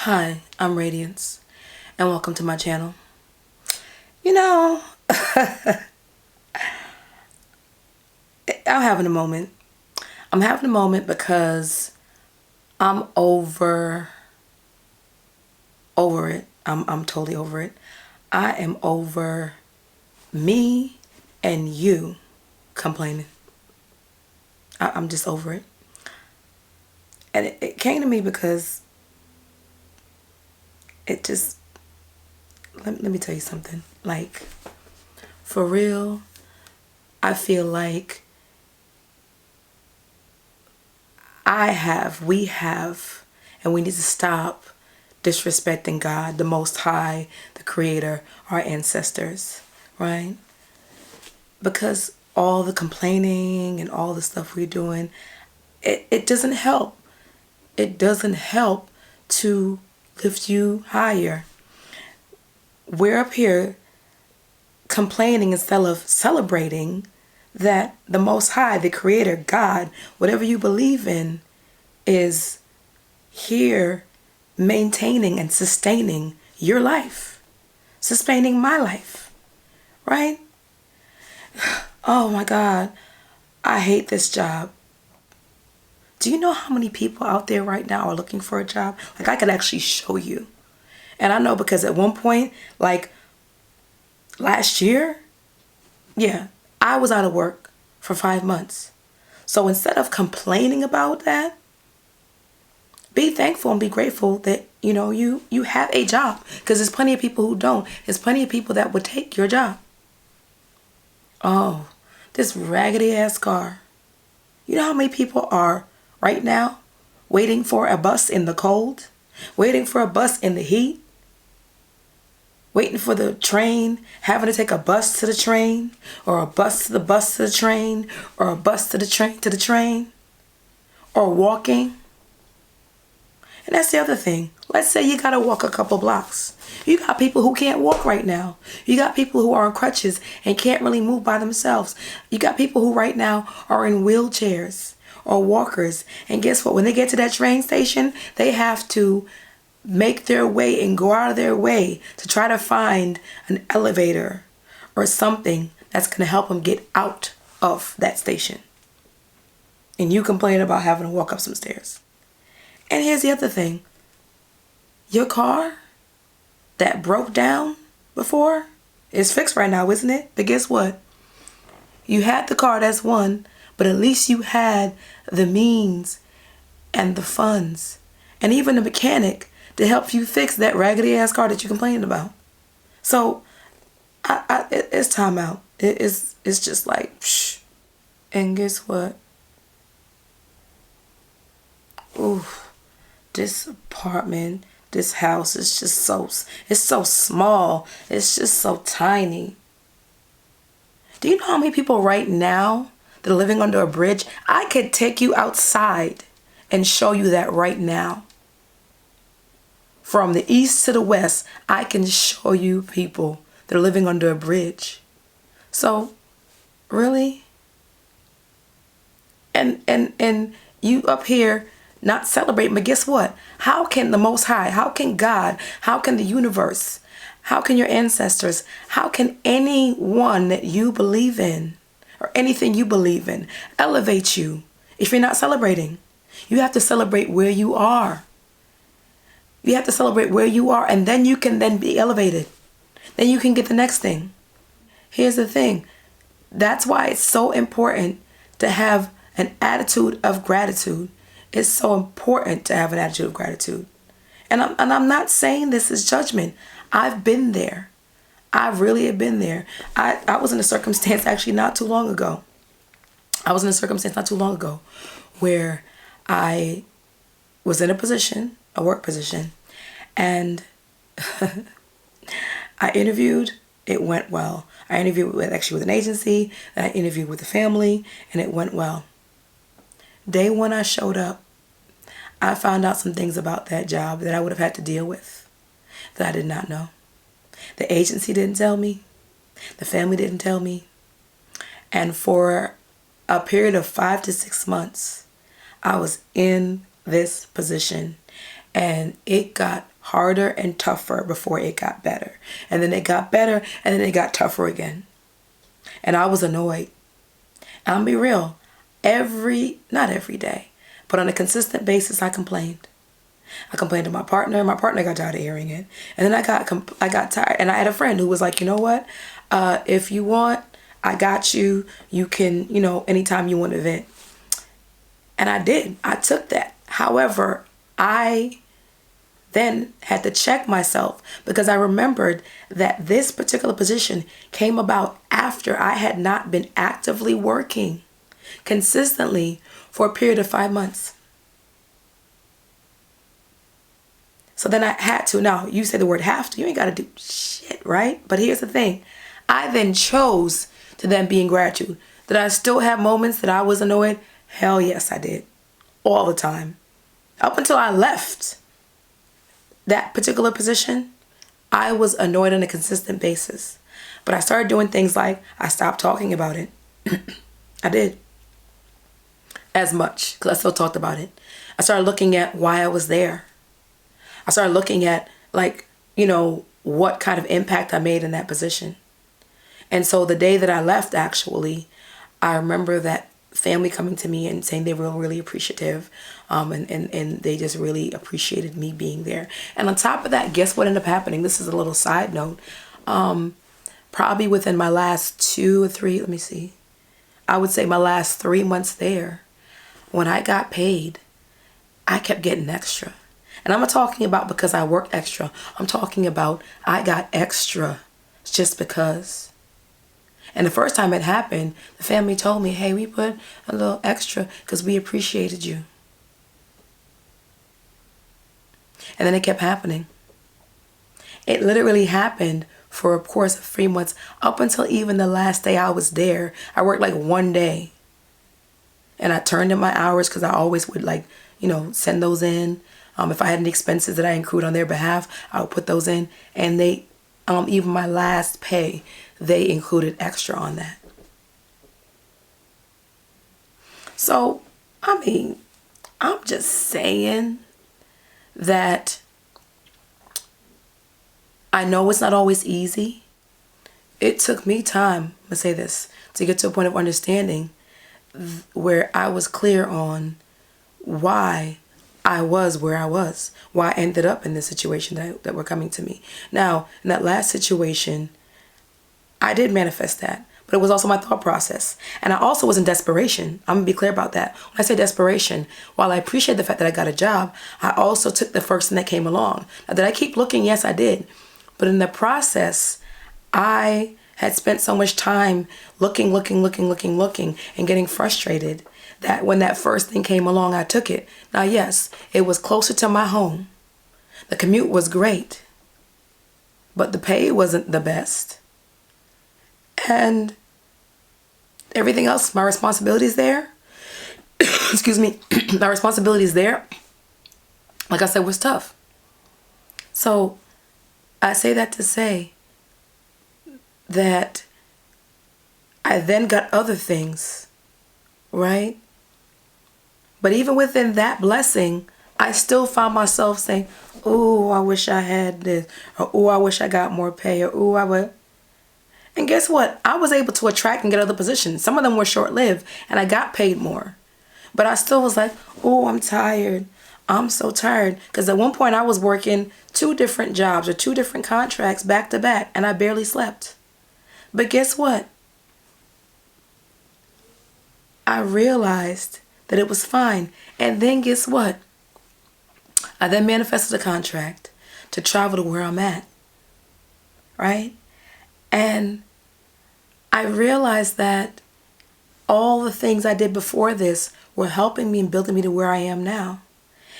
Hi, I'm Radiance, and welcome to my channel. You know, I'm having a moment. I'm having a moment because I'm over it. I'm totally over it. I am over me and you complaining. I'm just over it. And it came to me because it just, let me tell you something. Like, for real, I feel like we have, and we need to stop disrespecting God, the Most High, the Creator, our ancestors, right? Because all the complaining and all the stuff we're doing, it doesn't help. It doesn't help to lift you higher. We're up here complaining instead of celebrating that the Most High, the Creator, God, whatever you believe in, is here maintaining and sustaining your life, sustaining my life, right? Oh my God, I hate this job. Do you know how many people out there right now are looking for a job? Like, I could actually show you. And I know because at one point, like last year, yeah, I was out of work for 5 months. So instead of complaining about that, be thankful and be grateful that, you have a job. Because there's plenty of people who don't. There's plenty of people that would take your job. Oh, this raggedy ass car. You know how many people are right now waiting for a bus in the cold? Waiting for a bus in the heat? Waiting for the train, having to take a bus to the train, or a bus to the bus to the train, or a bus to the train to the train, or walking. And that's the other thing. Let's say you gotta walk a couple blocks. You got people who can't walk right now. You got people who are on crutches and can't really move by themselves. You got people who right now are in wheelchairs or walkers. And guess what? When they get to that train station, they have to make their way and go out of their way to try to find an elevator or something that's going to help them get out of that station. And you complain about having to walk up some stairs. And here's the other thing. Your car that broke down before is fixed right now, isn't it? But guess what? You had the car, that's one, but at least you had the means and the funds and even the mechanic to help you fix that raggedy ass car that you complaining about. So it's time out. It's just like, psh. And guess what? Oof, this apartment, this house is just it's so small. It's just so tiny. Do you know how many people right now that are living under a bridge? I could take you outside and show you that right now. From the east to the west, I can show you people that are living under a bridge. So, really? And you up here not celebrating, but guess what? How can the Most High, how can God, how can the universe, how can your ancestors, how can anyone that you believe in or anything you believe in elevate you if you're not celebrating? You have to celebrate where you are. You have to celebrate where you are, and then you can then be elevated. Then you can get the next thing. Here's the thing. That's why it's so important to have an attitude of gratitude. It's so important to have an attitude of gratitude. And I'm not saying this is judgment. I've been there. I really have been there. I was in a circumstance actually not too long ago. Where I was in a work position, and I interviewed. It went well. I interviewed with an agency, and I interviewed with a family, and it went well. Day one I showed up, I found out some things about that job that I would have had to deal with that I did not know. The agency didn't tell me. The family didn't tell me. And for a period of 5 to 6 months, I was in this position. And it got harder and tougher before it got better. And then it got better, and then it got tougher again. And I was annoyed. I'll be real. Not every day, but on a consistent basis, I complained. I complained to my partner. My partner got tired of hearing it. And then I got tired. And I had a friend who was like, you know what? If you want, I got you. You can, anytime you want to vent. And I did. I took that. However, I then had to check myself because I remembered that this particular position came about after I had not been actively working consistently for a period of 5 months. So then I had to. Now, you say the word have to. You ain't got to do shit, right? But here's the thing. I then chose to then be in gratitude. Did I still have moments that I was annoyed? Hell yes, I did. All the time. Up until I left that particular position, I was annoyed on a consistent basis. But I started doing things like I stopped talking about it. I did. As much, because I still talked about it. I started looking at why I was there. I started looking at, what kind of impact I made in that position. And so the day that I left, actually, I remember that family coming to me and saying they were really appreciative. And they just really appreciated me being there. And on top of that, guess what ended up happening? This is a little side note. Probably within my last 2 or 3, I would say my last 3 months there, when I got paid, I kept getting extra. And I'm not talking about because I worked extra. I'm talking about I got extra just because. And the first time it happened, the family told me, hey, we put a little extra because we appreciated you. And then it kept happening. It literally happened for a course of 3 months, up until even the last day I was there. I worked like 1 day. And I turned in my hours because I always would send those in. If I had any expenses that I accrued on their behalf, I would put those in. And they, even my last pay, they included extra on that. So, I'm just saying that I know it's not always easy. It took me time, let's say this, to get to a point of understanding where I was clear on why I was where I was, why I ended up in this situation that were coming to me. Now, in that last situation, I did manifest that, but it was also my thought process. And I also was in desperation. I'm going to be clear about that. When I say desperation, while I appreciate the fact that I got a job, I also took the first thing that came along. Now, did I keep looking? Yes, I did. But in the process, I had spent so much time looking, and getting frustrated that when that first thing came along, I took it. Now, yes, it was closer to my home. The commute was great, but the pay wasn't the best. And everything else, my responsibilities there, excuse me, my responsibilities there, like I said, was tough. So I say that to say that I then got other things, right? But even within that blessing, I still found myself saying, oh, I wish I had this, or oh, I wish I got more pay, or oh, I would. And guess what? I was able to attract and get other positions. Some of them were short-lived, and I got paid more. But I still was like, oh, I'm tired. I'm so tired. Because at one point I was working 2 different jobs or 2 different contracts back to back, and I barely slept. But guess what? I realized that it was fine. And then guess what? I then manifested a contract to travel to where I'm at. Right? And I realized that all the things I did before this were helping me and building me to where I am now.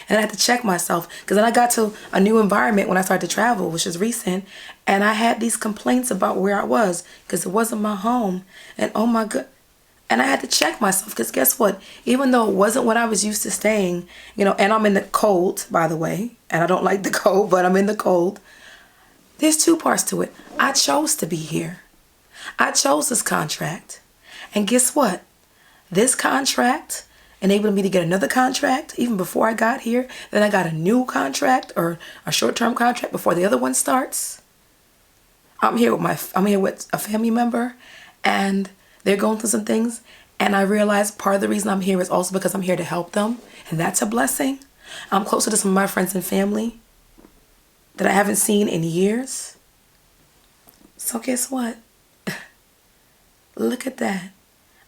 And I had to check myself, because then I got to a new environment when I started to travel, which is recent, and I had these complaints about where I was because it wasn't my home. And oh my God. And I had to check myself, because guess what? Even though it wasn't what I was used to staying, and I'm in the cold, by the way, and I don't like the cold, but I'm in the cold. There's 2 parts to it. I chose to be here. I chose this contract. And guess what? This contract enabling me to get another contract even before I got here. Then I got a new contract or a short-term contract before the other one starts. I'm here with a family member, and they're going through some things, and I realize part of the reason I'm here is also because I'm here to help them, and that's a blessing. I'm closer to some of my friends and family that I haven't seen in years. So guess what? Look at that.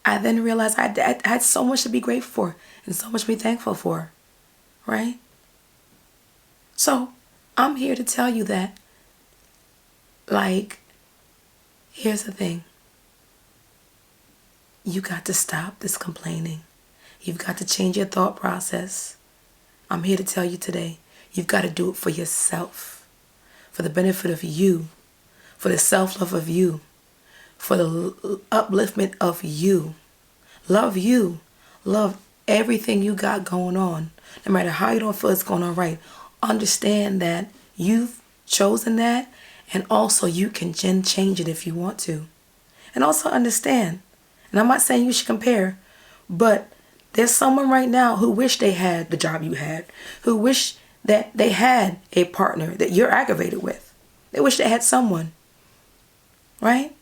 I then realized I had so much to be grateful for and so much to be thankful for, right? So I'm here to tell you that, like, here's the thing. You got to stop this complaining. You've got to change your thought process. I'm here to tell you today, you've got to do it for yourself, for the benefit of you, for the self-love of you, for the upliftment of you. Love you. Love everything you got going on. No matter how you don't feel it's going on right, understand that you've chosen that, and also you can change it if you want to. And also understand, and I'm not saying you should compare, but there's someone right now who wish they had the job you had, who wish that they had a partner that you're aggravated with. They wish they had someone, right?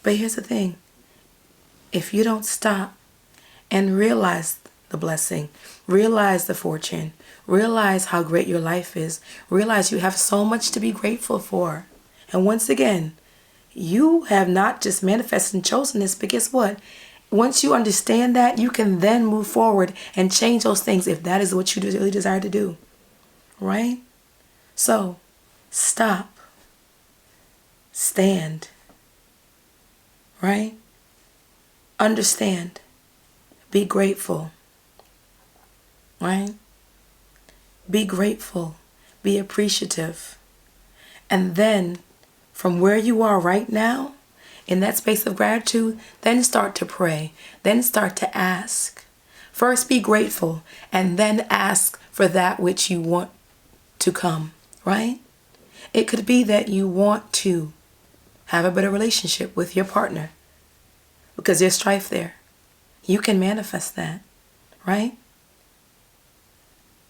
But here's the thing. If you don't stop and realize the blessing, realize the fortune, realize how great your life is, realize you have so much to be grateful for. And once again, you have not just manifested and chosen this, but guess what? Once you understand that, you can then move forward and change those things if that is what you really desire to do, right? So, stop. Stand. Right? Understand. Be grateful. Right? Be grateful. Be appreciative. And then, from where you are right now, in that space of gratitude, then start to pray. Then start to ask. First be grateful, and then ask for that which you want to come. Right? It could be that you want to have a better relationship with your partner because there's strife there. You can manifest that, right?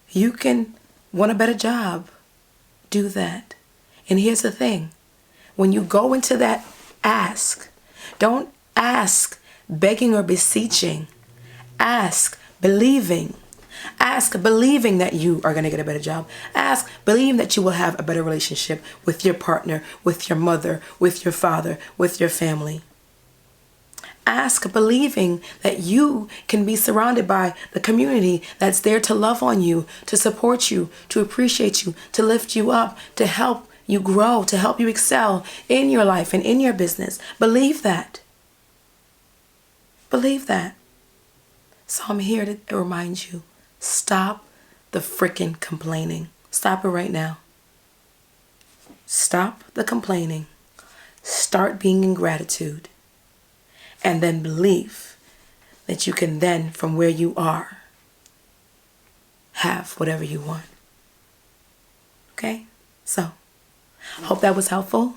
You can want a better job. Do that. And here's the thing. When you go into that ask, don't ask begging or beseeching. Ask believing. Ask believing that you are going to get a better job. Ask believing that you will have a better relationship with your partner, with your mother, with your father, with your family. Ask believing that you can be surrounded by the community that's there to love on you, to support you, to appreciate you, to lift you up, to help you grow, to help you excel in your life and in your business. Believe that. Believe that. So I'm here to remind you, stop the freaking complaining. Stop it right now. Stop the complaining. Start being in gratitude. And then believe that you can then, from where you are, have whatever you want. Okay? So, hope that was helpful.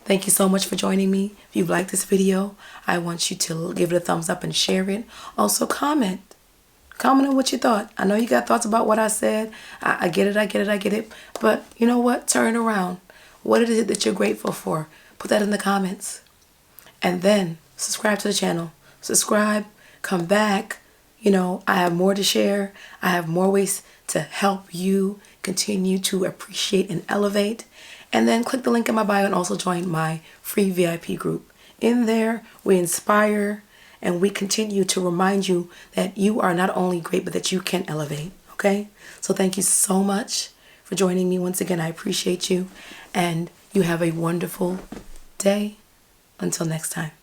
Thank you so much for joining me. If you've liked this video, I want you to give it a thumbs up and share it. Also, comment. Comment on what you thought. I know you got thoughts about what I said. I get it. But you know what? Turn around. What is it that you're grateful for? Put that in the comments. And then subscribe to the channel. Subscribe. Come back. You know, I have more to share. I have more ways to help you continue to appreciate and elevate. And then click the link in my bio and also join my free VIP group. In there, we inspire and we continue to remind you that you are not only great, but that you can elevate. Okay? So thank you so much for joining me once again. I appreciate you. And you have a wonderful day. Until next time.